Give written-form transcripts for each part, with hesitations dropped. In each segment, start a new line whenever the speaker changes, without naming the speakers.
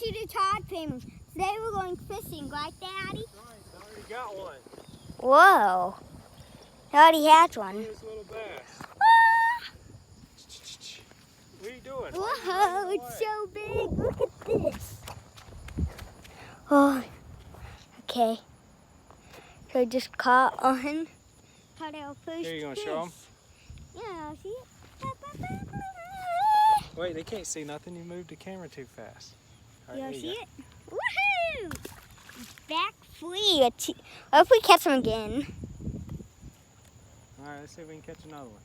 to the Todd family. Today we're going fishing, right, Daddy?
Right, I already got one.
Whoa. He already has one.
Look at this little bass.
Ah!
What are you doing?
Whoa, it's so big. Look at this. Oh, okay. So I just caught our first
Here, you gonna
fish.
show them?
Yeah, see it?
Wait, they can't see nothing. You moved the camera too fast. All right,
You
there
see
go.
it? Woohoo! Back free. What if we catch him again?
All right, let's see if we can catch another one.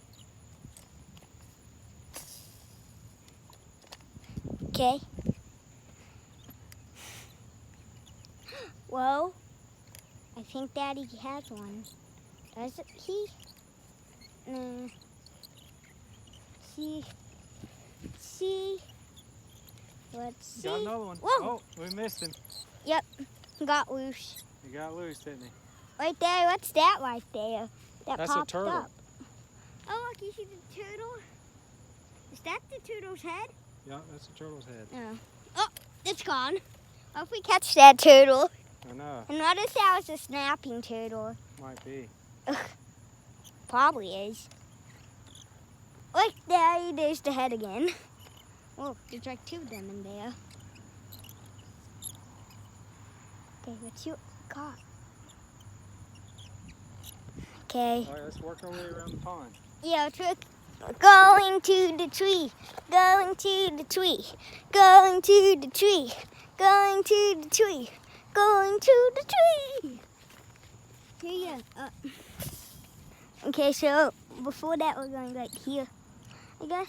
Okay. Well, I think Daddy has one. Does he? No. See. Let's see.
Got another one.
Whoa.
Oh, we missed him.
Yep. Got loose.
He got loose, didn't he?
Right there. What's that right there? That
That's a
popped
turtle.
up. Oh, look, you see the turtle? Is that the turtle's head?
Yeah, that's a turtle's head.
Oh. Oh, it's gone. What if we catch that turtle?
I know.
And what if that was a snapping turtle?
Might be.
Probably is. Look, there's the head again. Oh, there's like two of them in there. Okay, let's see what we got. Okay.
All right, let's work our way around the pond.
Yeah, trick. Going to the tree. Going to the tree. Going to the tree. Going to the tree. Going to the tree. Here you go. Okay, so before that, we're going right here, I guess.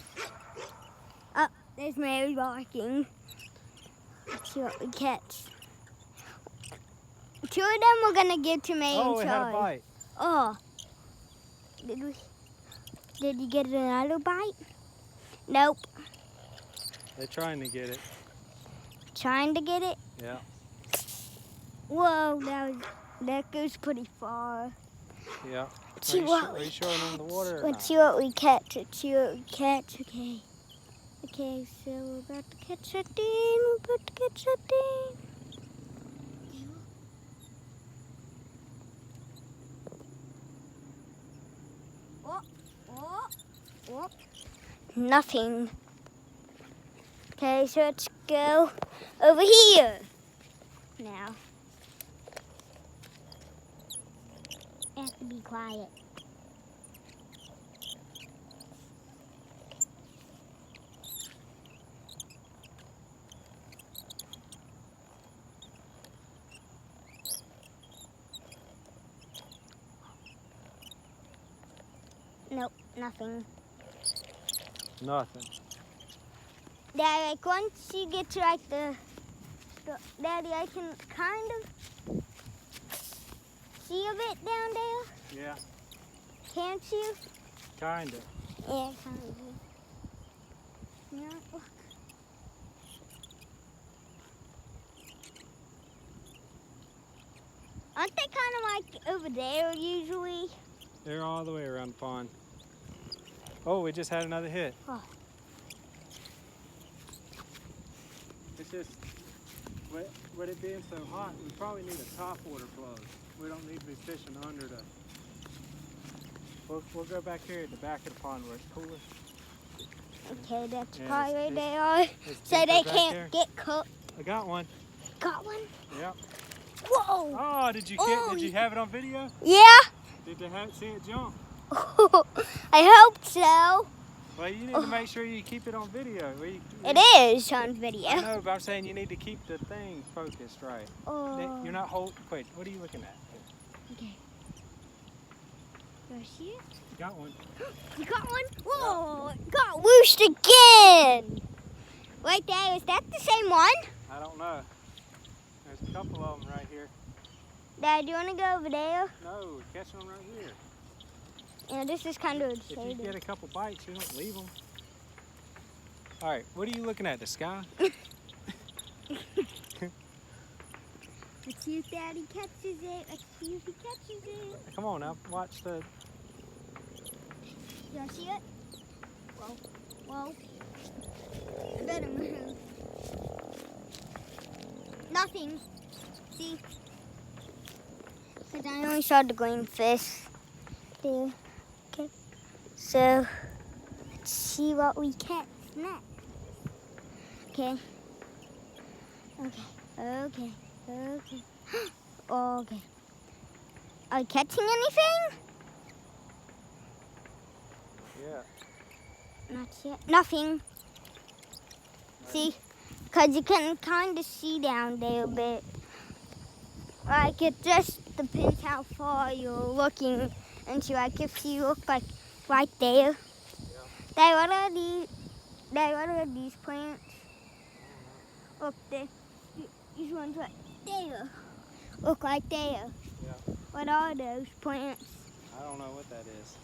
Oh, there's Mary barking. Let's see what we catch. Two of them we're gonna give to May
Oh,
and
it had a
Troy.
bite.
Oh, did you get another bite? Nope.
They're trying to get it.
Trying to get it?
Yeah.
Whoa, that goes pretty far.
Yeah.
See
Are
what
you showing them the water or
Let's
not?
see what we catch. Let's see what we catch. Okay. Okay, so we're about to catch something. We're about to catch something. Oh. Nothing. Okay, so let's go over here now. Have to be quiet. Nope, nothing.
Nothing.
Daddy, like once you get to like Daddy, I can kind of see a bit down there.
Yeah.
Can't you?
Kinda.
Yeah, kind of. No, look. Aren't they kind of like over there usually?
They're all the way around the pond. Oh, we just had another hit.
Oh.
It's just, with it being so hot, we probably need a top water flow. We don't need to be fishing under the... We'll go back here at the back of the pond where it's cooler.
Okay, that's
Yeah,
probably where
it's-
they are.
It's
So
deeper
they
back
can't
there.
get cooked.
I got one.
Got one?
Yep.
Whoa!
Oh, did you have it on video?
Yeah?
Did you see it jump?
I hope so.
Well, you need to make sure you keep it on video.
It is on video.
I know, but I'm saying you need to keep the thing focused right.
Oh.
You're not holding. Wait, what are you looking at?
Okay. Do I see it?
You got one.
You got one? Whoa! It got loosed again! Right there, is that the same one?
I don't know. There's a couple of them right here.
Dad, do you want to go over there?
No, we're catching them right here.
Yeah, this is kind of
If you
shady.
get a couple bites, you don't leave them. All right, what are you looking at? The sky?
Let's see if Daddy catches it. Let's see if he catches it.
Come on now, watch the...
You see it? Whoa. Whoa. I better move. Nothing. See? Because I only saw the green fish there. Okay. So, let's see what we catch next. Okay. Okay. Okay. Are you catching anything?
Yeah.
Not yet. Nothing. See? Because you can kind of see down there a bit. Like, it just depends how far you're looking into. Like, if you look like right there.
Yeah.
What are these plants? Look, these ones right there. Look right there.
Yeah.
What are those plants?
I don't know what that is.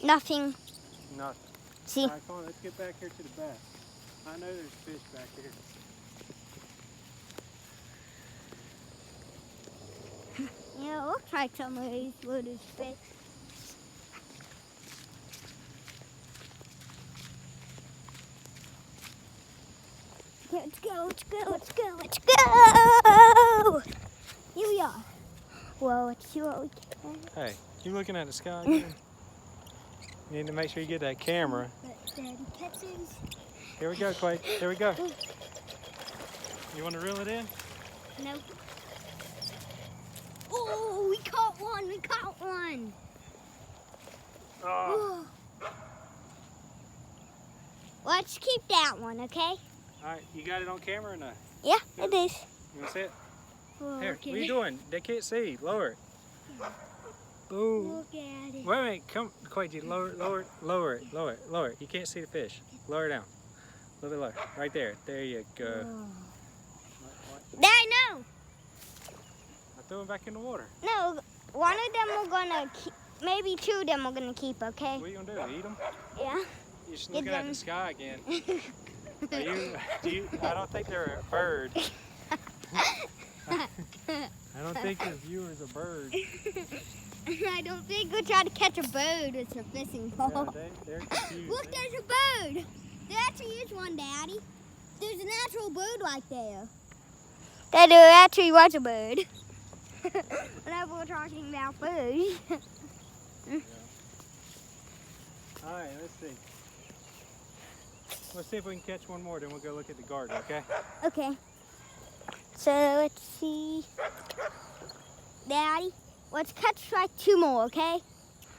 Nothing.
Nothing.
See?
All right, come on, let's get back here to the back. I know there's fish back here.
Yeah, it looks like some of these little fish. Let's go! Here we are. Well, let's see what we can.
Hey, you looking at the sky again? You need to make sure you get that camera.
But Daddy catches.
Here we go, Quake. Here we go. You want to reel it in?
No. Oh, we caught one.
Oh.
Let's keep that one, okay?
All right, you got it on camera or not?
Yeah, it is.
You want to see it?
Oh,
Here,
okay.
what are you doing? They can't see. Lower it. Ooh.
Look at it.
Wait a minute. Come, Quake, lower it. You can't see the fish. Lower it down. A little bit lower. Right there. There you go.
Oh.
What?
Dad, no.
I threw him back in the water.
No, one of them we're gonna keep. Maybe two of them we're gonna keep, okay?
What are you going to do? Eat them?
Yeah.
You're just
Get
looking at
them.
the sky again. I don't think they're a bird. I don't think your viewer's a bird.
I don't think we'll try to catch a bird with a fishing pole.
Yeah, they're confused.
Look, there's a bird. There actually is one, Daddy. There's an actual bird right there. There actually was a bird. Whenever we're talking about birds.
Yeah. All right, let's see. Let's see if we can catch one more, then we'll go look at the garden, okay?
Okay. So let's see. Daddy, let's catch like two more, okay?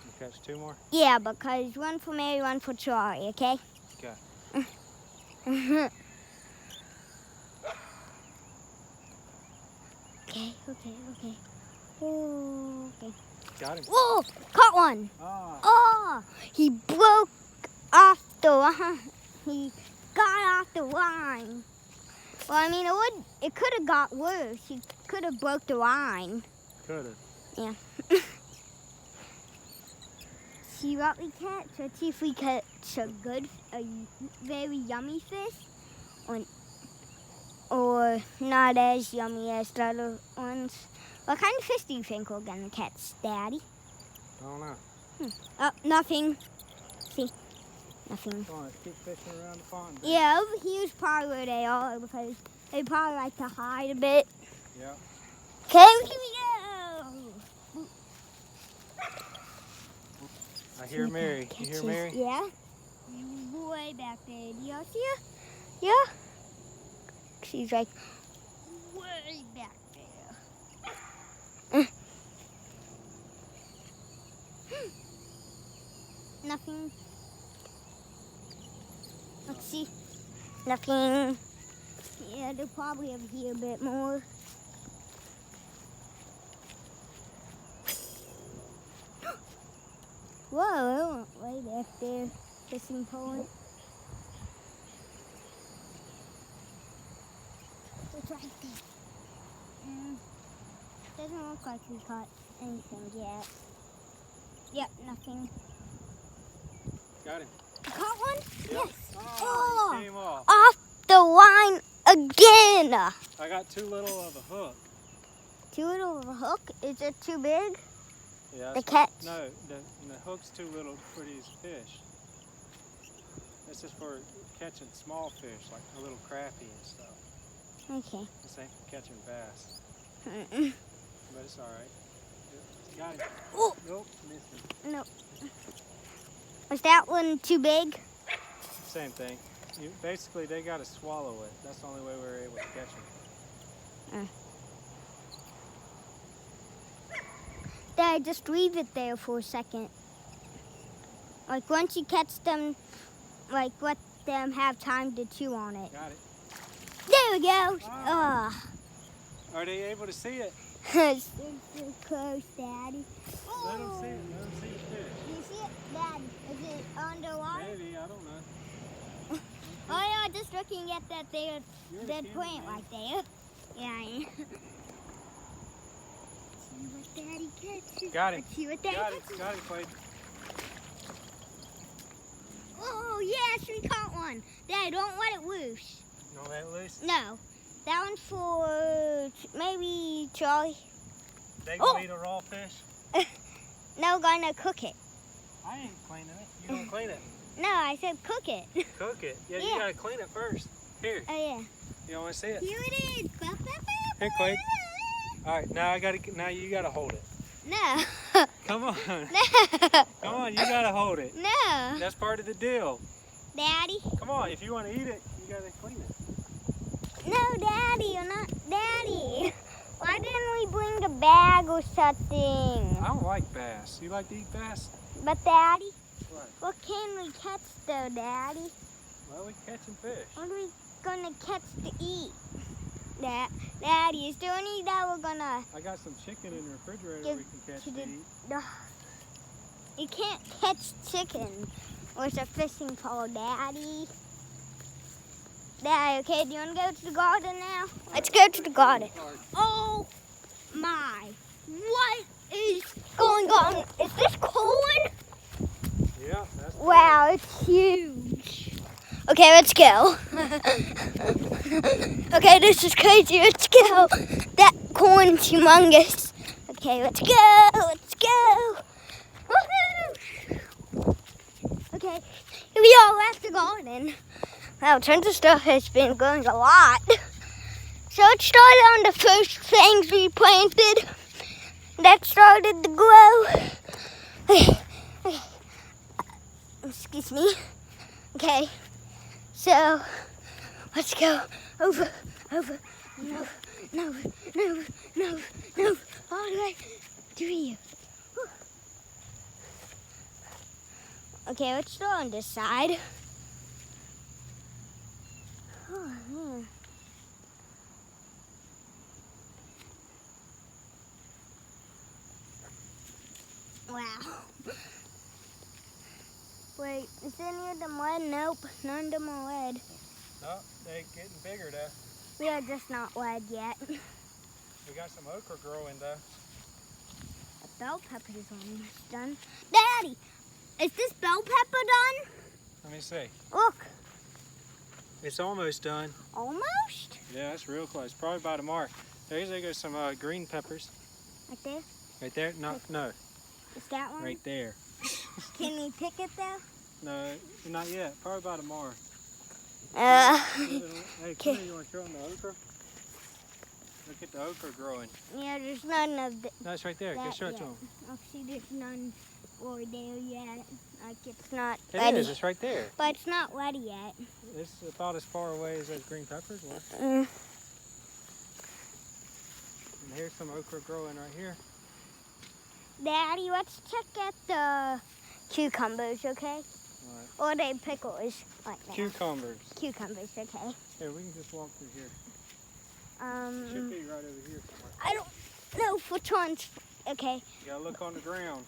You catch two more?
Yeah, because one for Mary, one for Charlie, okay?
Okay.
Okay. Oh, okay.
Got him.
Whoa! Caught one!
Ah.
Oh! He broke off the line. He got off the line. Well, I mean, it could have got worse. He could have broke the line.
Could have.
Yeah. See what we catch? Let's see if we catch a very yummy fish, or not as yummy as the other ones. What kind of fish do you think we're gonna catch, Daddy?
I don't know.
Oh, nothing. See, nothing.
Come on, let's keep fishing around the pond. Then.
Yeah, over here's probably where they are because they probably like to hide a bit.
Yeah.
Okay, here we go.
I hear Mary. You hear Mary?
Yeah. Way back there. Do y'all see her? Yeah. She's like way back there. Nothing. Let's see. Nothing. Yeah, they'll probably over here a bit more. Whoa, I went way back there. Fishing pole. It's right there. Doesn't look like we caught anything yet. Yep, nothing.
Got him.
You caught one?
Yep.
Yes.
Oh, he came off.
Off the line again.
I got too little of a hook.
Too little of a hook? Is it too big?
Yeah.
The catch?
No, the hook's too little for these fish. This is for catching small fish, like a little crappie and stuff.
Okay.
This ain't for catching bass,
Mm-mm.
but it's all right. Got it.
Oh,
Nope, missing.
no. Was that one too big?
Same thing. Basically, they got to swallow it. That's the only way we were able to catch them.
Dad, just leave it there for a second. Like once you catch them, like let them have time to chew on it.
Got it.
There we go.
Ah. Are they able to see it?
It's so close, Daddy.
Let them see it. Let them see the fish.
Do you see it, Dad? Is it underwater?
Maybe, I don't know.
Oh yeah, just looking at that there
You're the
dead plant
cameraman.
right there. Yeah, I am. See what Daddy catches.
Got him.
See what Daddy
Got it.
catches.
Got it, Clay.
Oh yes, we caught one. Dad, don't let it loose.
No, let it loose.
No, that one's for maybe Charlie.
They
Oh.
gonna eat a raw fish?
No, gonna cook it.
I ain't cleaning it. You gonna clean it?
No, I said cook it.
Cook it. Yeah,
Yeah.
you gotta clean it first. Here,
Oh yeah.
you wanna see it?
Here it is.
Here, Clay. All right, now now you gotta hold it.
No.
Come on.
No.
Come on, you gotta hold it.
No.
That's part of the deal.
Daddy.
Come on, if you wanna eat it, you gotta clean it.
No, Daddy, you're not Daddy. Why didn't we bring a bag or something?
I don't like bass. You like to eat bass?
But Daddy,
What?
what can we catch though, Daddy?
Well, we're catching fish.
What are we gonna catch to eat? Daddy, is there any that we're gonna...
I got some chicken in the refrigerator
Give
we can catch
to
to
the-
eat.
You can't catch chicken with a fishing pole, Daddy. Daddy, okay, do you wanna go to the garden now? Let's go to the garden. Oh my, what is going on? Is this corn?
Yeah, that's
Wow, it's huge. Okay, let's go. Okay, this is crazy. Let's go. That corn's humongous. Okay, let's go. Let's go. Woohoo! Okay, here we are at the garden. Wow, tons of stuff has been going a lot. So let's start on the first things we planted that started to grow. Excuse me. Okay, so let's go over, and over, all the way to here. Whew. Okay, let's start on this side. Oh, man. Wow. Wait, is any of them red? Nope, none of them are red.
No, they're getting bigger though.
We are just not red yet.
We got some okra growing though.
The bell pepper is almost done. Daddy, is this bell pepper done?
Let me see.
Look,
It's almost done.
almost.
Yeah, that's real close. Probably by tomorrow. There goes some green peppers.
Right there.
Right there? No,
Is that one?
right there.
Can we pick it though?
No, not yet. Probably by tomorrow.
Uh,
Hey, come here, you want to show them the okra? Look at the okra growing.
yeah, there's none of the,
No, it's right there. Go
that
show it
yet.
to them.
Oh, see, there's none over there yet. Like it's not
It
ready.
is. It's right there.
But it's not ready yet.
It's about as far away as those green peppers were.
Mm.
And here's some okra growing right here.
Daddy, let's check at the cucumbers, okay?
All
Or the pickles, like
right.
now.
Cucumbers.
Cucumbers, okay.
Here, we can just walk through here. Should
Um,
be right over here somewhere.
I don't know which one's, okay.
You gotta look on the ground.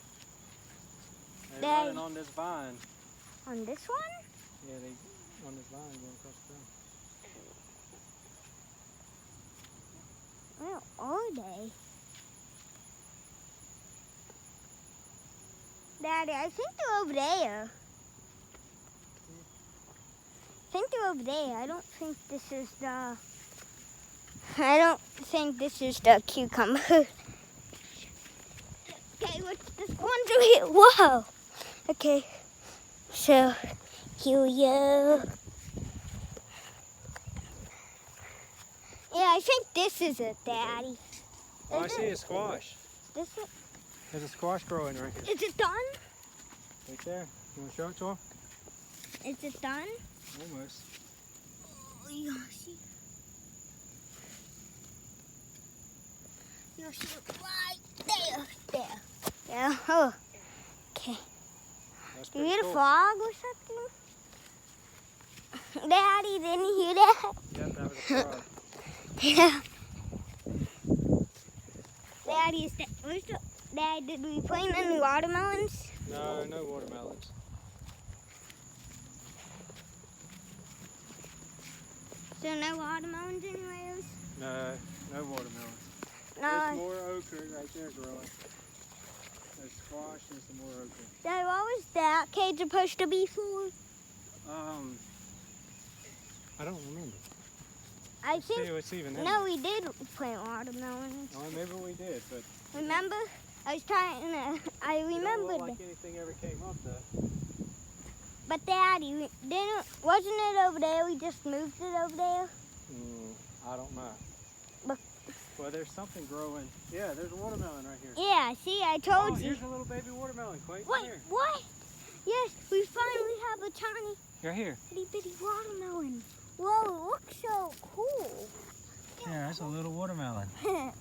They're
They-
running on this vine.
On this one?
Yeah, they on this vine going across the ground.
Where are they? Daddy, I think they're over there. I think they're over there. I don't think this is the... I don't think this is the cucumber. Okay, what's the Whoa. Okay. So, here we go. Yeah, I think this is it, Daddy.
Oh, I see a squash.
This is,
There's a squash growing right here.
is it done?
Right there. You want to show it to him?
Is it done?
Almost.
Oh, Yoshi. Yoshi, right there. There. Yeah. Oh. Okay.
That's
Do you
pretty
hear a
cool.
frog or something? Daddy, didn't you hear that?
Yep, that was a frog.
Yeah. Daddy, Dad, did we plant any watermelons?
No, no watermelons.
So no watermelons anyways?
No, no watermelons.
No.
There's more okra right there growing. There's squash and some more okra.
Dad, what was that cage supposed to be for?
I don't remember.
I
See
think,
what's even in
no,
it.
we did plant watermelons.
Oh, maybe we did, but
Remember? I was trying to, I
it don't
remembered.
look like anything ever came up though.
But Daddy, wasn't it over there? We just moved it over there?
I don't know.
But-
Well, there's something growing. Yeah, there's a watermelon right here.
Yeah, see, I told
Oh,
you.
here's a little baby watermelon, Quake. Come
Wait,
here.
what? Yes, we finally have a tiny
Right here.
itty bitty watermelon. Whoa, it looks so cool.
Yeah, that's a little watermelon.
Stay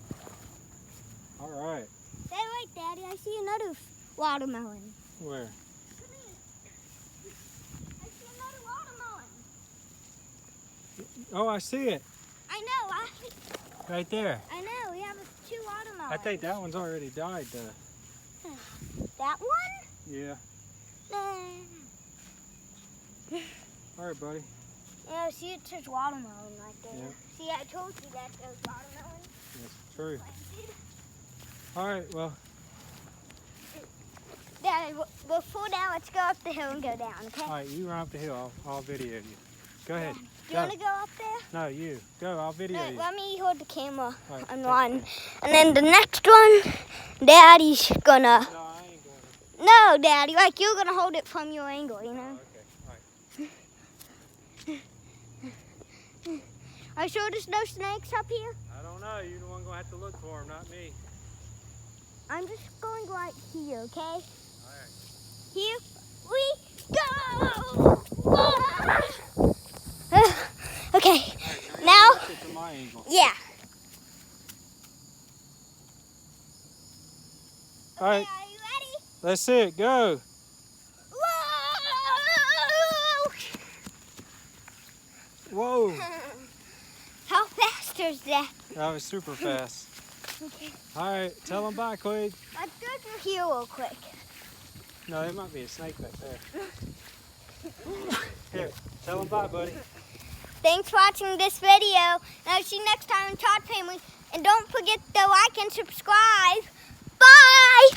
All right.
right, Daddy. I see another watermelon.
Where?
Come here. I see another watermelon.
Oh, I see it.
I know.
Right there.
I know. We have two watermelons.
I think that one's already died though.
That one?
Yeah. All right, buddy.
Yeah, see, it says watermelon right there.
Yeah.
See, I told you that there's watermelon
That's true.
planted.
All right, well,
Daddy, before that, let's go up the hill and go down, okay?
all right, you run up the hill. I'll video you. Go ahead.
Do you
Go.
want to go up there?
No, you. Go, I'll video
No,
you.
let me hold the camera
All right,
and
take
run.
care.
And then the next one, Daddy's gonna...
No, I ain't going.
No, Daddy, like you're gonna hold it from your angle, you
Oh,
know?
okay. All right.
Are you sure there's no snakes up here?
I don't know. You're the one gonna have to look for them, not me.
I'm just going right here, okay?
All right.
Here we go! Okay, now,
Get to my angle.
yeah.
All right,
Okay, are you ready?
that's it. Go.
Whoa!
Whoa.
How fast is that?
That was super fast.
Okay,
All right, tell them bye, Quig.
let's go through here real quick.
No, there might be a snake back there. Here, tell them bye, buddy.
Thanks for watching this video, and I'll see you next time in Todd Family. And don't forget to like and subscribe. Bye!